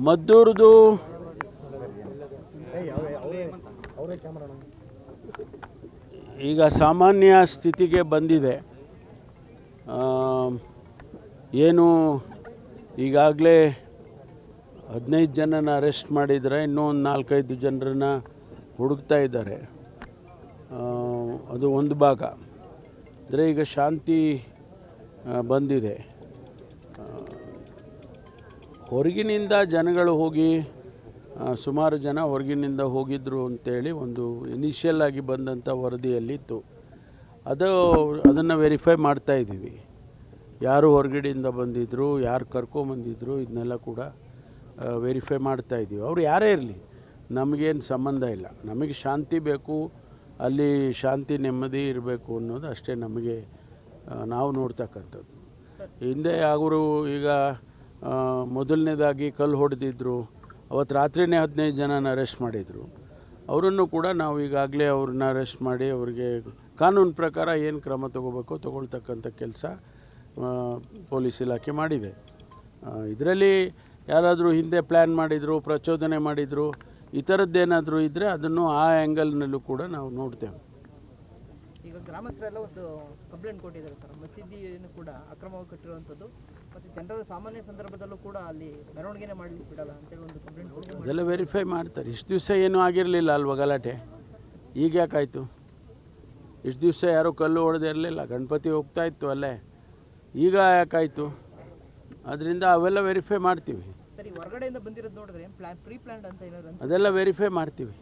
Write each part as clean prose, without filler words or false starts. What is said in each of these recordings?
ಮದ್ದೂರ್ದು ಈಗ ಸಾಮಾನ್ಯ ಸ್ಥಿತಿಗೆ ಬಂದಿದೆ. ಏನು ಈಗಾಗಲೇ 15 ಜನನ ಅರೆಸ್ಟ್ ಮಾಡಿದರೆ, ಇನ್ನೂ ಒಂದು 4-5 ಜನರನ್ನ ಹುಡುಕ್ತಾ ಇದ್ದಾರೆ. ಅದು ಒಂದು ಭಾಗ. ಅಂದರೆ ಈಗ ಶಾಂತಿ ಬಂದಿದೆ. ಹೊರಗಿನಿಂದ ಜನಗಳು ಹೋಗಿ ಸುಮಾರು ಜನ ಹೊರಗಿನಿಂದ ಹೋಗಿದ್ದರು ಅಂತೇಳಿ ಒಂದು ಇನಿಷಿಯಲ್ ಆಗಿ ಬಂದಂಥ ವರದಿಯಲ್ಲಿತ್ತು. ಅದನ್ನು ವೆರಿಫೈ ಮಾಡ್ತಾ ಇದ್ದೀವಿ. ಯಾರು ಹೊರಗಡೆಯಿಂದ ಬಂದಿದ್ದರು, ಯಾರು ಕರ್ಕೊಂಬಂದಿದ್ರು, ಇದನ್ನೆಲ್ಲ ಕೂಡ ವೆರಿಫೈ ಮಾಡ್ತಾ ಇದ್ದೀವಿ. ಅವರು ಯಾರೇ ಇರಲಿ, ನಮಗೇನು ಸಂಬಂಧ ಇಲ್ಲ. ನಮಗೆ ಶಾಂತಿ ಬೇಕು, ಅಲ್ಲಿ ಶಾಂತಿ ನೆಮ್ಮದಿ ಇರಬೇಕು ಅನ್ನೋದು ಅಷ್ಟೇ ನಮಗೆ ನಾವು ನೋಡ್ತಕ್ಕಂಥದ್ದು. ಹಿಂದೆ ಅವರು ಈಗ ಮೊದಲನೇದಾಗಿ ಕಲ್ಲು ಹೊಡೆದಿದ್ದರು, ಅವತ್ತು ರಾತ್ರಿಯೇ 15 ಜನನ ಅರೆಸ್ಟ್ ಮಾಡಿದರು. ಅವರನ್ನು ಕೂಡ ನಾವು ಈಗಾಗಲೇ ಅವ್ರನ್ನ ಅರೆಸ್ಟ್ ಮಾಡಿ ಅವರಿಗೆ ಕಾನೂನು ಪ್ರಕಾರ ಏನು ಕ್ರಮ ತಗೋಬೇಕೋ ತಗೊಳ್ತಕ್ಕಂಥ ಕೆಲಸ ಪೊಲೀಸ್ ಇಲಾಖೆ ಮಾಡಿದೆ. ಇದರಲ್ಲಿ ಯಾರಾದರೂ ಹಿಂದೆ ಪ್ಲ್ಯಾನ್ ಮಾಡಿದರು, ಪ್ರಚೋದನೆ ಮಾಡಿದರು, ಈ ಥರದ್ದೇನಾದರೂ ಇದ್ದರೆ ಅದನ್ನು ಆ ಆ್ಯಂಗಲ್ನಲ್ಲೂ ಕೂಡ ನಾವು ನೋಡ್ತೇವೆ. ಈಗ ಗ್ರಾಮಸ್ಥರೆಲ್ಲ ಒಂದು ಕಂಪ್ಲೇಂಟ್ ಕೊಟ್ಟಿದ್ದಾರೆ ಸರ್, ಮಸೀದಿಯನ್ನು ಕೂಡ ಅಕ್ರಮವಾಗಿ ಕಟ್ಟಿರುವಂಥದ್ದು, ಮತ್ತು ಜನರ ಸಾಮಾನ್ಯ ಸಂದರ್ಭದಲ್ಲೂ ಕೂಡ ಅಲ್ಲಿ ಮೆರವಣಿಗೆನೇ ಮಾಡಲಿಕ್ಕೆ ಬಿಡಲ್ಲ ಅಂತೇಳಿ ಒಂದು ಕಂಪ್ಲೇಂಟ್ ಕೊಟ್ಟಿದ್ದಾರೆ. ಅದೆಲ್ಲ ವೆರಿಫೈ ಮಾಡ್ತಾರೆ. ಇಷ್ಟು ದಿವಸ ಏನೂ ಆಗಿರಲಿಲ್ಲ ಅಲ್ವ ಗಲಾಟೆ, ಈಗ ಯಾಕಾಯಿತು? ಇಷ್ಟು ದಿವಸ ಯಾರೂ ಕಲ್ಲು ಹೊಡೆದಿರಲಿಲ್ಲ, ಗಣಪತಿ ಹೋಗ್ತಾ ಇತ್ತು ಅಲ್ಲೇ, ಈಗ ಯಾಕಾಯಿತು? ಅದರಿಂದ ಅವೆಲ್ಲ ವೆರಿಫೈ ಮಾಡ್ತೀವಿ. ಸರಿ, ಹೊರಗಡೆಯಿಂದ ಬಂದಿರೋದು ನೋಡಿದ್ರೆ ಪ್ರೀ ಪ್ಲಾನ್ಡ್ ಅಂತ ಏನಾದ್ರು ಅದೆಲ್ಲ ವೆರಿಫೈ ಮಾಡ್ತೀವಿ.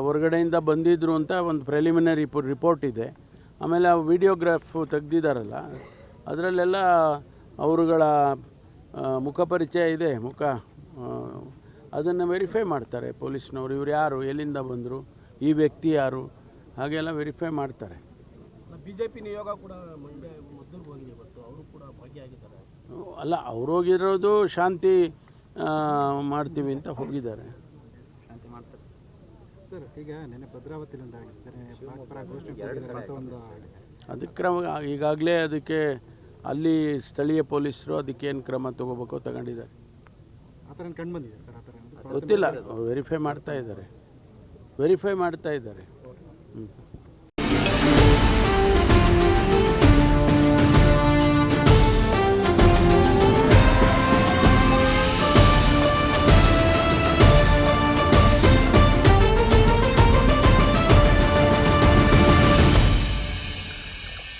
ಹೊರಗಡೆಯಿಂದ ಬಂದಿದ್ರು ಅಂತ ಒಂದು ಪ್ರಿಲಿಮಿನರಿ ರಿಪೋರ್ಟ್ ಇದೆ. ಆಮೇಲೆ ಆ ವಿಡಿಯೋಗ್ರಾಫ್ ತೆಗ್ದಿದ್ದಾರಲ್ಲ, ಅದರಲ್ಲೆಲ್ಲ ಅವರುಗಳ ಮುಖ ಪರಿಚಯ ಇದೆ, ಅದನ್ನು ವೆರಿಫೈ ಮಾಡ್ತಾರೆ ಪೊಲೀಸ್ನವರು. ಇವ್ರು ಯಾರು, ಎಲ್ಲಿಂದ ಬಂದರು, ಈ ವ್ಯಕ್ತಿ ಯಾರು, ಹಾಗೆಲ್ಲ ವೆರಿಫೈ ಮಾಡ್ತಾರೆ. ಬಿಜೆಪಿ ನಿಯೋಗ ಕೂಡ ಮದ್ದೂರಿಗೆ ಹೋಗಿದೆ, ಇವತ್ತು ಅವರು ಕೂಡ ಭಾಗಿಯಾಗಿದ್ದಾರೆ. ಅಲ್ಲ, ಅವ್ರು ಹೋಗಿರೋದು ಶಾಂತಿ ಮಾಡ್ತೀವಿ ಅಂತ ಹೋಗಿದ್ದಾರೆ. ಶಾಂತಿ ಮಾಡ್ತಾರೆ ಸರ್. ಈಗ ನೆನ್ನೆ ಭದ್ರಾವತಿಯಿಂದ ಅದಕ್ಕೆ ಈಗಾಗಲೇ ಅದಕ್ಕೆ ಅಲ್ಲಿ ಸ್ಥಳೀಯ ಪೊಲೀಸರು ಅದಕ್ಕೇನು ಕ್ರಮ ತಗೋಬೇಕೋ ತಗೊಂಡಿದ್ದಾರೆ. ಆ ಥರ ಕಂಡು ಬಂದಿದೆ ಸರ್? ಆ ಥರ ಗೊತ್ತಿಲ್ಲ, ವೆರಿಫೈ ಮಾಡ್ತಾ ಇದ್ದಾರೆ.